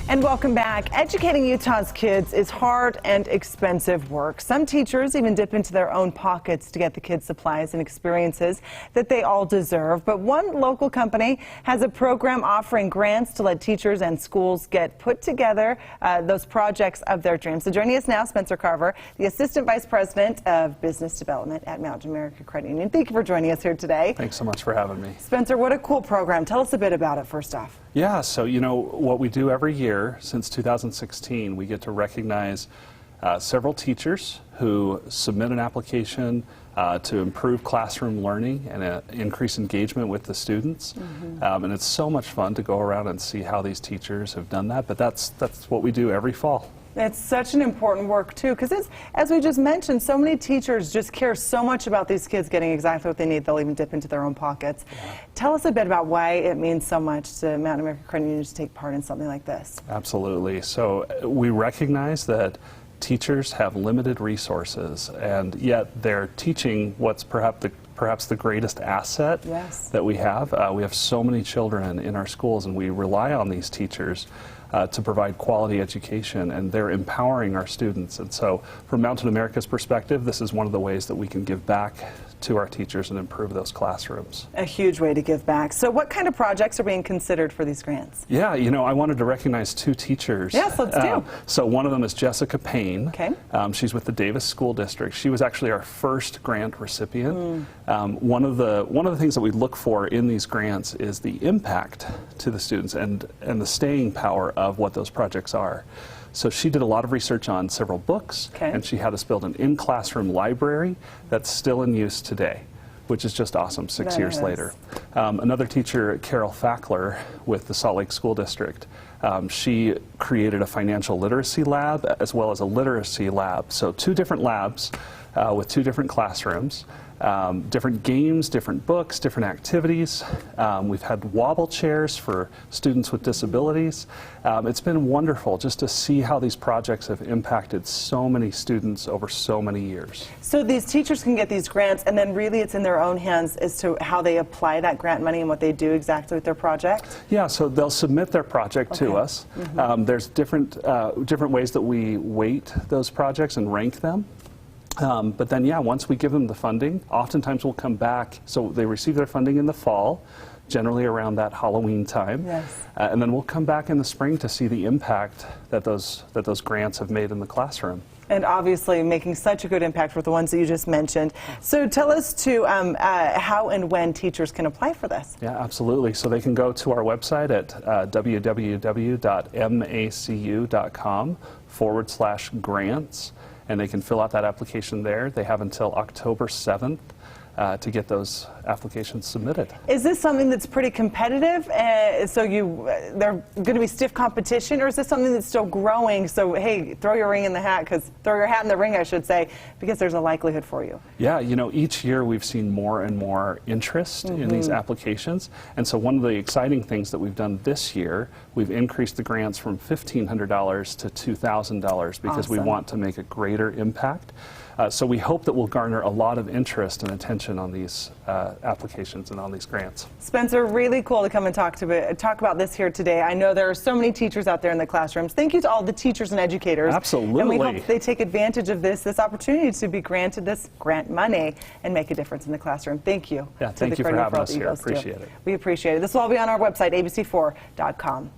And welcome back. Educating Utah's kids is hard and expensive work. Some teachers even dip into their own pockets to get the kids supplies and experiences that they all deserve. But one local company has a program offering grants to let teachers and schools get put together those projects of their dreams. So joining us now, Spencer Carver, the Assistant Vice President of Business Development at Mountain America Credit Union. Thank you for joining us here today. Thanks so much for having me. Spencer, what a cool program. Tell us a bit about it first off. Yeah, so you know what we do every year since 2016, we get to recognize several teachers who submit an application to improve classroom learning and increase engagement with the students. And it's so much fun to go around and see how these teachers have done that, but that's what we do every fall. It's such an important work, too, because as we just mentioned, so many teachers just care so much about these kids getting exactly what they need. They'll even dip into their own pockets. Yeah. Tell us a bit about why it means so much to Mountain America Credit Union to take part in something like this. Absolutely. So we recognize that teachers have limited resources, and yet they're teaching what's perhaps the greatest asset that we have. We have so many children in our schools, and we rely on these teachers to provide quality education, and they're empowering our students. And so from Mountain America's perspective, this is one of the ways that we can give back to our teachers and improve those classrooms. A huge way to give back. So what kind of projects are being considered for these grants? Yeah, you know, I wanted to recognize two teachers. Yes, let's do. So one of them is Jessica Payne. Okay. She's with the Davis School District. She was actually our first grant recipient. One of the things that we look for in these grants is the impact to the students and the staying power of what those projects are. So she did a lot of research on several books, and she had us build an in-classroom library that's still in use today, which is just awesome 6 years later. Another teacher, Carol Fackler, with the Salt Lake School District, she created a financial literacy lab as well as a literacy lab. So two different labs with two different classrooms. Different games, different books, different activities. We've had wobble chairs for students with disabilities. It's been wonderful just to see how these projects have impacted so many students over so many years. So these teachers can get these grants, and then really it's in their own hands as to how they apply that grant money and what they do exactly with their project? Yeah, so they'll submit their project to us. There's different ways that we weight those projects and rank them. But then, yeah, once we give them the funding, oftentimes we'll come back. So they receive their funding in the fall, generally around that Halloween time. And then we'll come back in the spring to see the impact that those grants have made in the classroom. And obviously making such a good impact with the ones that you just mentioned. So tell us too how and when teachers can apply for this. Yeah, absolutely. So they can go to our website at www.macu.com/grants. And they can fill out that application there. They have until October 7th to get those applications submitted. Is this something that's pretty competitive? So they're going to be stiff competition, or is this something that's still growing? So hey, throw your hat in the ring, I should say, because there's a likelihood for you. Yeah, you know, each year we've seen more and more interest in these applications, and so one of the exciting things that we've done this year, we've increased the grants from $1,500 to $2,000 because we want to make a greater impact. So we hope that we'll garner a lot of interest and attention on these applications and on these grants. Spencer, really cool to come and talk about this here today. I know there are so many teachers out there in the classrooms. Thank you to all the teachers and educators. Absolutely. And we hope they take advantage of this opportunity to be granted this grant money and make a difference in the classroom. Thank you. Yeah, thank you for having us here. Appreciate it. We appreciate it. This will all be on our website, ABC4.com.